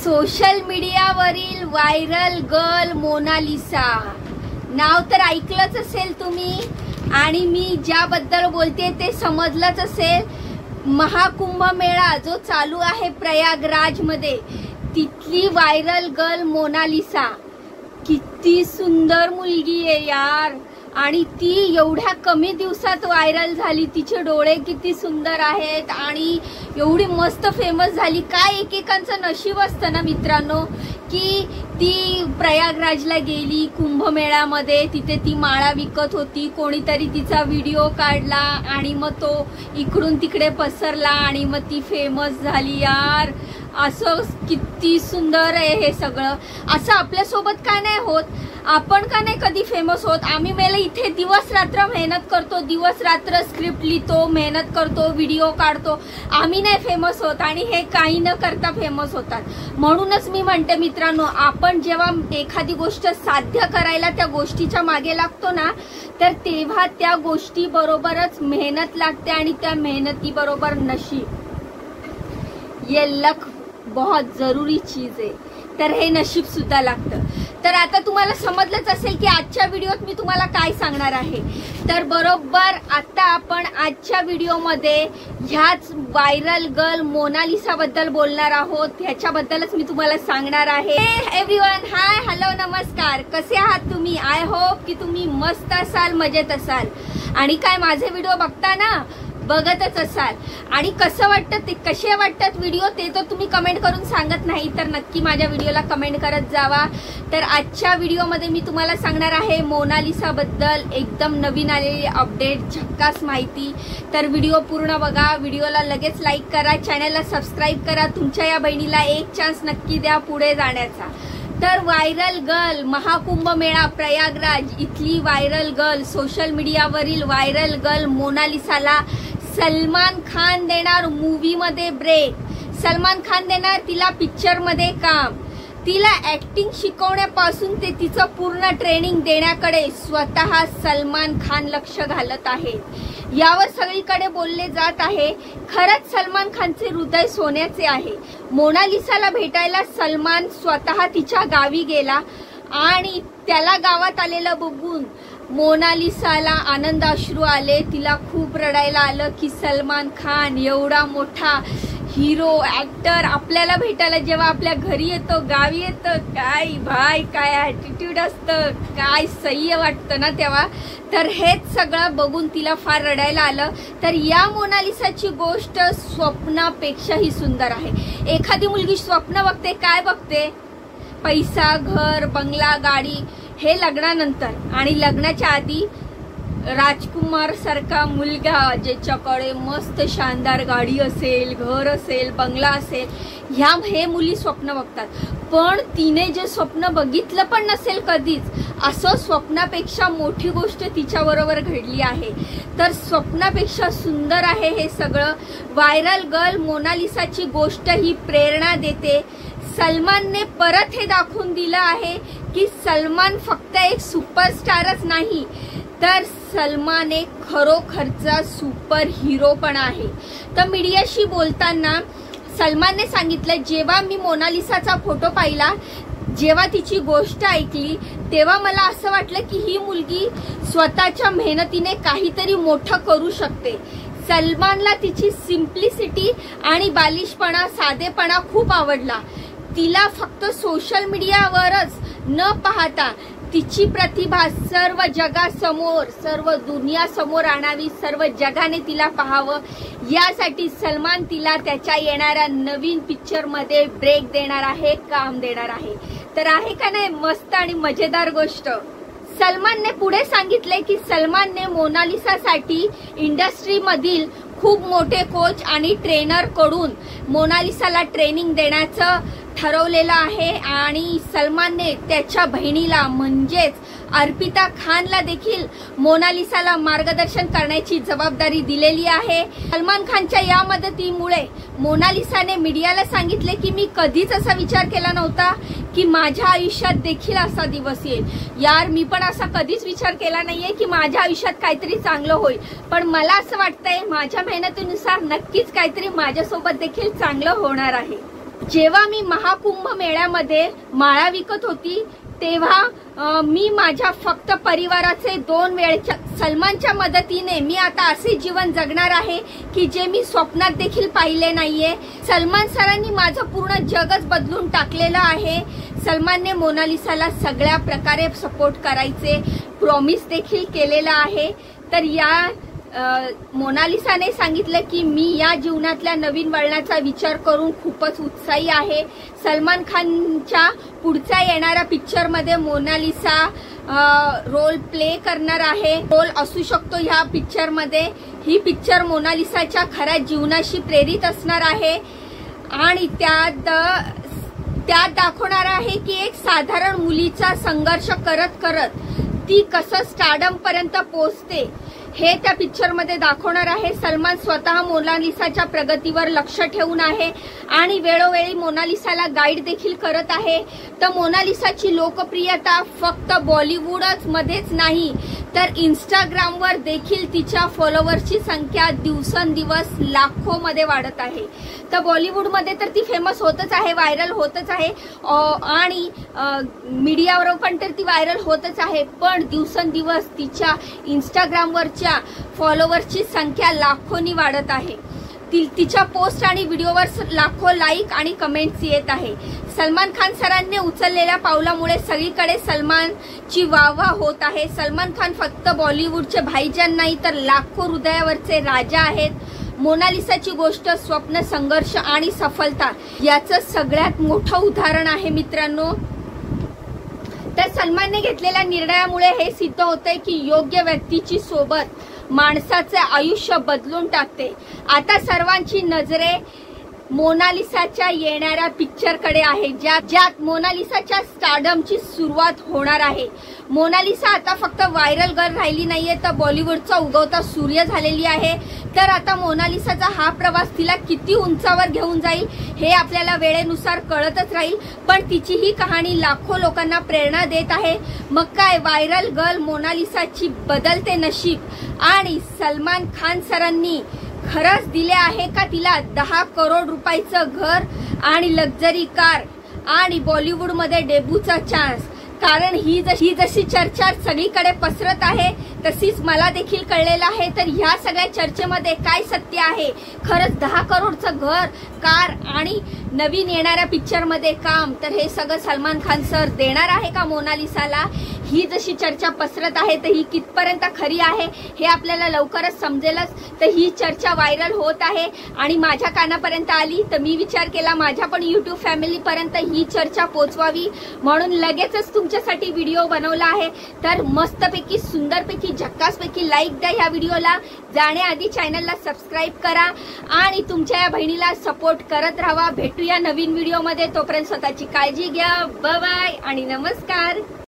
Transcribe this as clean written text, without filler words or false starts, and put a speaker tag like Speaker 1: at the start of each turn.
Speaker 1: Social मीडियावरील viral girl Mona Lisa नाव तर ऐकलंच असेल तुम्ही आणि मी ज्याबद्दल बोलते ते समजलंच असेल। महाकुंभ मेळा जो चालू आहे प्रयागराज मध्ये, तिथली व्हायरल गर्ल मोनालिसा किती सुंदर मुलगी आहे यार, आणि ती एवढ्या कमी दिवसात व्हायरल झाली। तिचे डोळे किती सुंदर आहेत आणि एवढी मस्त फेमस झाली। काय एकेकांचं नशीब असतं ना मित्रांनो, की ती प्रयागराजला गेली कुंभमेळ्यामध्ये, तिथे ती माळा विकत होती, कोणीतरी तिचा व्हिडिओ काढला आणि मग तो इकडून तिकडे पसरला आणि मग ती फेमस झाली यार। असं किती सुंदर आहे हे सगळं। असं आपल्यासोबत का नाही होत? आपण का नाही कधी फेमस होत? आम्ही मेले इथे दिवस रात्र मेहनत करतो, दिवस रात्र स्क्रिप्ट लिहितो, मेहनत करतो, व्हिडिओ काढतो, आम्ही नाही फेमस होत आणि हे काही न करता फेमस होतात। म्हणूनच मी म्हणते मित्रांनो, आपण जेव्हा एखादी गोष्ट साध्य करायला त्या गोष्टीच्या मागे लागतो ना, तर तेव्हा त्या गोष्टी बरोबरच मेहनत लागते आणि त्या मेहनती बरोबर नशीब, ये लक बहुत जरूरी चीज आहे। तर हे नशीब सुद्धा लागतं। तर आता तुम्हाला समजलंच असेल की आजच्या व्हिडिओत मी तुम्हाला काय सांगणार आहे। तर बरोबर आता आपण आजच्या व्हिडिओमध्ये ह्याच व्हायरल गर्ल मोनालिसा बद्दल बोलणार आहोत, ह्याच्याबद्दलच मी तुम्हाला सांगणार आहे। एव्हरीवन, हाय, हॅलो, नमस्कार, कसे आहात तुम्ही? आय होप की तुम्ही मस्त असाल, मजेत असाल आणि काय माझे व्हिडिओ बघता ना, बघतच असाल। आणि कसं वाटतं ते, कसे वाटतात व्हिडिओ ते तर तुम्ही कमेंट करून सांगत नाही, तर नक्की माझ्या व्हिडिओला कमेंट करत जावा। तर आजच्या व्हिडिओमध्ये मी तुम्हाला सांगणार आहे मोनालिसा बद्दल एकदम नवीन आलेली अपडेट, झक्कास माहिती। तर व्हिडिओ पूर्ण बघा, व्हिडिओला लगेच लाईक करा, चॅनलला सबस्क्राईब करा, तुमच्या या बहिणीला एक चान्स नक्की द्या पुढे जाण्याचा। तर व्हायरल गर्ल, महाकुंभ मेळा प्रयागराज इथली व्हायरल गर्ल, सोशल मीडियावरील व्हायरल गर्ल मोनालिसाला सलमान खान देणार मूवी मध्ये ब्रेक। सलमान खान देणार तिला पिक्चर मध्ये काम, तिला ऍक्टिंग शिकवण्यापासून ते तिचं पूर्ण ट्रेनिंग देण्याकडे स्वतः सलमान खान लक्ष घालत आहे। यावर सगळीकडे बोलले जात आहे, खरंच सलमान खानचे हृदय सोन्याचे आहे। मोनालिसाला भेटायला सलमान स्वतः तिच्या गावी गेला आणि त्याला गावात आलेलं बघून मोनालिसाला आनंद अश्रू आले, तिला खूप रडायला आलं की सलमान खान एवढा मोठा हिरो ऍक्टर आपल्याला भेटायला जेव्हा आपल्या घरी येतो, गावी येतं, काय भाई काय ॲटिट्यूड असतं, काय सह्य वाटतं ना तेव्हा। तर हेच सगळं बघून तिला फार रडायला आलं। तर या मोनालिसाची गोष्ट स्वप्नापेक्षाही सुंदर आहे। एखादी मुलगी स्वप्न बघते, काय बघते? पैसा, घर, बंगला, गाडी, हे लग्नानंतर। आणि लग्नाच्या आधी राजकुमार सारखा मुलगा ज्याच्याकडे मस्त शानदार गाडी असेल, घर असेल, बंगला असेल, हे मुली स्वप्न बघतात। पण तिने जे स्वप्न बघितलं पण नसेल कधीच, असं स्वप्नापेक्षा मोठी गोष्ट तिच्या बरोबर घडली आहे। तर स्वप्नापेक्षा सुंदर आहे हे सगळं। व्हायरल गर्ल मोनालिसाची गोष्ट ही प्रेरणा देते। सलमानने परत हे दाखवून दिलं आहे की सलमान फक्त एक सुपरस्टारच नाही, तर सलमान एक खरोखरचा सुपर हिरो पण आहे। तर मीडियाशी बोलताना सलमानने सांगितलं, जेव्हा मी मोनालिसाचा फोटो पाहिला, जेव्हा तिची गोष्ट ऐकली, तेव्हा मला असं वाटलं की ही मुलगी स्वतःच्या मेहनतीने काहीतरी मोठं करू शकते। सलमानला तिची सिम्प्लिसिटी आणि बालिशपणा, साधेपणा खूप आवडला। तिला फक्त सोशल मीडियावरच न पाहता तिची प्रतिभा सर्व जगासमोर, सर्व दुनिया समोर आणावी, सर्व जगाने तिला पाहावं, यासाठी सलमान तिला त्याच्या येणाऱ्या नवीन पिक्चर मध्ये ब्रेक देणार आहे, काम देणार आहे। तर आहे का नाही मस्त आणि मजेदार गोष्ट? सलमानने पुढे सांगितले की सलमानने मोनालिसासाठी इंडस्ट्रीमधील खूप मोठे कोच आणि ट्रेनर कडून मोनालिसाला ट्रेनिंग देण्याचं ठरवलेलं आहे आणि सलमानने त्याच्या बहिणीला म्हणजेच अर्पिता खानला देखील मोनालिसाला मार्गदर्शन करण्याची जबाबदारी दिलेली आहे। सलमान खानच्या या मदतीमुळे मोनालिसाने मीडियाला सांगितले की मी कधीच असा विचार केला नव्हता की माझ्या आयुष्यात देखील असा दिवस येईल। यार, मी पण असा कधीच विचार केला नाहीये की माझ्या आयुष्यात काहीतरी चांगलं होईल, पण मला असं वाटतंय माझ्या मेहनतीनुसार नक्कीच काहीतरी माझ्यासोबत देखील चांगलं होणार आहे। जेव्हा मी महाकुंभ मेळ्यामध्ये माळा विकत होती तेव्हा मी माझ्या फक्त परिवाराचे 2 वेळच्या सलमानच्या मदतीने मी आता असे जीवन जगणार आहे की जे मी स्वप्नात देखील पाहिले नाहीये। सलमान सरांनी माझं पूर्ण जगच बदलून टाकलेलं आहे। सलमानने मोनालिसाला सगळ्या प्रकारे सपोर्ट करायचे प्रॉमिस देखील केलेलं आहे। तर या मोनालिसाने सांगितलं की मी या जीवनातल्या नवीन वळणाचा विचार करून खूपच उत्साही आहे। सलमान खानच्या पुढच्या येणाऱ्या पिक्चर मध्ये मोनालिसा रोल प्ले करणार आहे। रोल असू शकतो ह्या पिक्चर मध्ये। ही पिक्चर मोनालिसाच्या खऱ्या जीवनाशी प्रेरित असणार आहे आणि त्यात दाखवणार आहे की एक साधारण मुलीचा संघर्ष करत करत ती कसं स्टारडम पर्यंत पोहोचते हे त्या पिक्चर मध्ये दाखवणार आहे। सलमान स्वतः मोनालिसाच्या प्रगतीवर लक्ष ठेवून आहे आणि वेळोवेळी मोनालिसाला गाईड देखील करत आहे। तर मोनालिसाची लोकप्रियता फक्त बॉलिवूडच मध्येच नाही तर इंस्टाग्रामवर देखील तिच्या फॉलोअर्सची संख्या दिवसेंदिवस लाखो मध्ये वाढत आहे। तर बॉलिवूडमध्ये तर ती फेमस होतच आहे, व्हायरल होतच आहे आणि मीडियावर पण तर ती व्हायरल होतच आहे। पण दिवसेंदिवस तिच्या इंस्टाग्रामवरच्या फॉलोअर्सची संख्या लाखोनी वाढत आहे। तिच्या पोस्ट आणि व्हिडिओवर लाखो लाईक आणि कमेंट्स येत आहे। सलमान खान सरांनी उचललेल्या पावलामुळे सगळीकडे सलमानची वाहवा होत आहे। सलमान खान फक्त बॉलिवूडचे भाईजान नाही तर लाखो हृदयावरचे राजा आहेत। मोनालिसाची गोष्ट स्वप्न, संघर्ष आणि सफलता याचं सगळ्यात मोठं उदाहरण आहे मित्रांनो। तर सलमानने घेतलेल्या निर्णयामुळे हे सिद्ध होतंय की योग्य व्यक्तीची सोबत माणसाचे आयुष्य बदलून टाकते। आता सर्वांची नजरे मोनालिसाच्या येणाऱ्या पिक्चरकडे आहे ज्यात मोनालिसाच्या स्टारडमची सुरुवात होणार आहे। मोनालिसा आता फक्त व्हायरल गर्ल राहिली नाहीये तर बॉलिवूडचा उगवता सूर्य झालेली आहे। तर आता मोनालिसाचा हा प्रवास तिला किती उंचावर घेऊन जाईल हे आपल्याला वेळेनुसार कळतच राहील। पण तिची ही कहाणी लाखो लोकांना प्रेरणा देत आहे। मग काय, व्हायरल गर्ल मोनालिसाची बदलते नशीब आणि सलमान खान सरांनी खरंच दिले आहे का तिला 10 करोड रुपयाचं घर आणि लक्झरी कार आणि बॉलिवूडमध्ये डेब्यूचा चान्स? कारण ही जशी चर्चा सगळीकडे पसरत आहे तशीच मला देखील कळलेलं आहे। तर ह्या सगळ्या चर्चेमध्ये काय सत्य आहे? खरंच 10 करोडचं घर, कार आणि नवीन येणाऱ्या पिक्चर मध्ये काम, तर हे सगळं सलमान खान सर देणार आहे का मोनालिसाला? ही जशी चर्चा पसरत आहे तर ही कितपर्यंत खरी आहे हे आपल्याला लवकरच समजेलच। तर ही चर्चा व्हायरल होत आहे आणि माझ्या कानापर्यंत आली तर मी विचार केला माझ्या पण YouTube फॅमिली पर्यंत ही चर्चा पोहोचवावी म्हणून लगेचच तुमच्यासाठी व्हिडिओ बनवला आहे। तर मस्तपैकी, सुंदरपैकी, झक्कासपैकी लाईक द्या ह्या व्हिडिओला। जाण्याआधी चॅनलला सबस्क्राईब करा आणि तुमच्या या बहिणीला सपोर्ट करत राहा। भेटूया नवीन व्हिडिओमध्ये, तोपर्यंत स्वतःची काळजी घ्या। बाय बाय आणि नमस्कार।